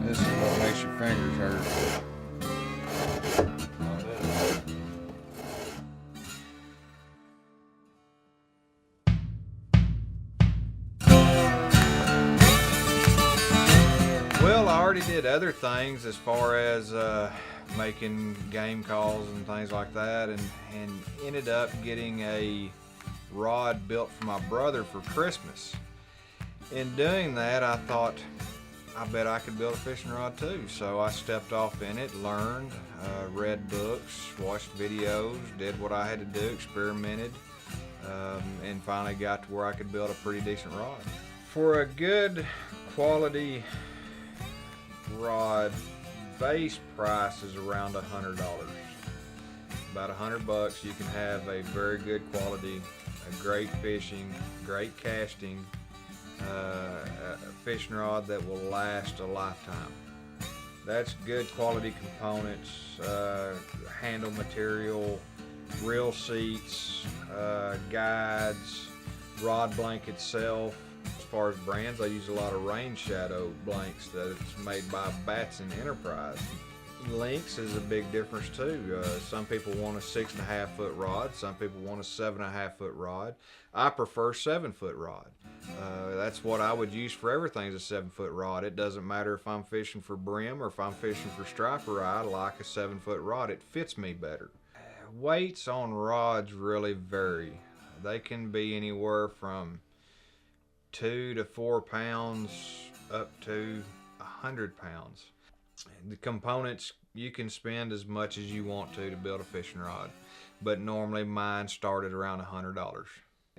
This is what makes your fingers hurt. Well, I already did other things as far as making game calls and things like that, and ended up getting a rod built for my brother for Christmas. In doing that, I thought, I bet I could build a fishing rod too. So I stepped off in it, learned, read books, watched videos, did what I had to do, experimented, and finally got to where I could build a pretty decent rod. For a good quality rod, base price is around $100. About $100, you can have a very good quality, a great fishing, great casting, a fishing rod that will last a lifetime. That's good quality components, handle material, reel seats, guides, rod blank itself. As far as brands, I use a lot of Rain Shadow blanks that's made by Batson Enterprise. Lengths is a big difference too. Some people want a 6.5 foot rod, some people want a 7.5 foot rod. I prefer 7 foot rod. That's what I would use for everything, is a 7 foot rod. It doesn't matter if I'm fishing for brim or if I'm fishing for striper, I like a 7 foot rod. It fits me better. Weights on rods really vary. They can be anywhere from 2 to 4 pounds up to 100 pounds. The components, you can spend as much as you want to build a fishing rod, but normally mine started around $100.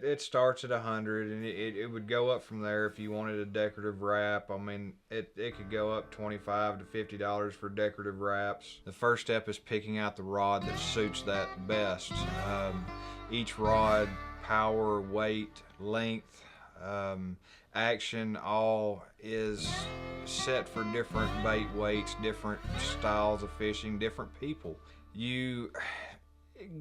It starts at 100 and it would go up from there if you wanted a decorative wrap. I mean, it could go up $25 to $50 for decorative wraps. The first step is picking out the rod that suits that best. Each rod, power, weight, length, action, all is set for different bait weights, different styles of fishing, different people. You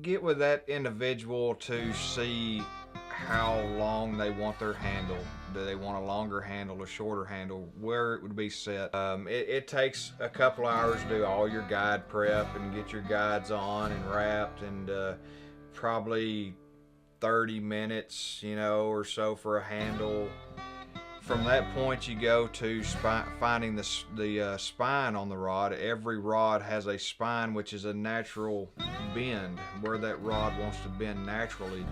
get with that individual to see how long they want their handle. Do they want a longer handle, a shorter handle, where it would be set. It takes a couple hours to do all your guide prep and get your guides on and wrapped, and probably 30 minutes, or so for a handle. From that point, you go to finding the spine on the rod. Every rod has a spine, which is a natural bend, where that rod wants to bend naturally.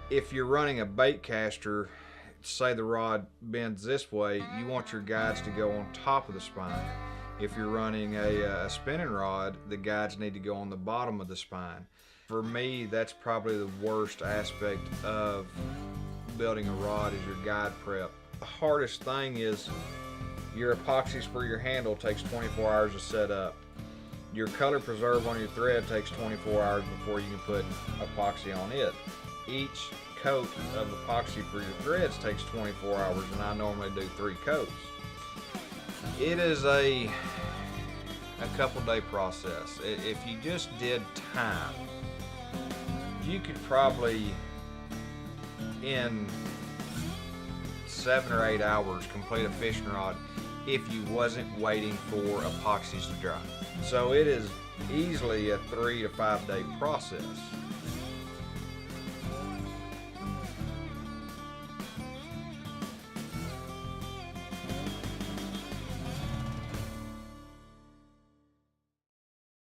If you're running a bait caster, say the rod bends this way, you want your guides to go on top of the spine. If you're running a spinning rod, the guides need to go on the bottom of the spine. For me, that's probably the worst aspect of building a rod, is your guide prep. The hardest thing is your epoxies for your handle takes 24 hours to set up. Your color preserve on your thread takes 24 hours before you can put epoxy on it. Each coat of epoxy for your threads takes 24 hours, and I normally do 3 coats. It is a couple day process. If you just did time, you could probably in 7 or 8 hours complete a fishing rod if you wasn't waiting for epoxies to dry. So it is easily a 3 to 5 day process.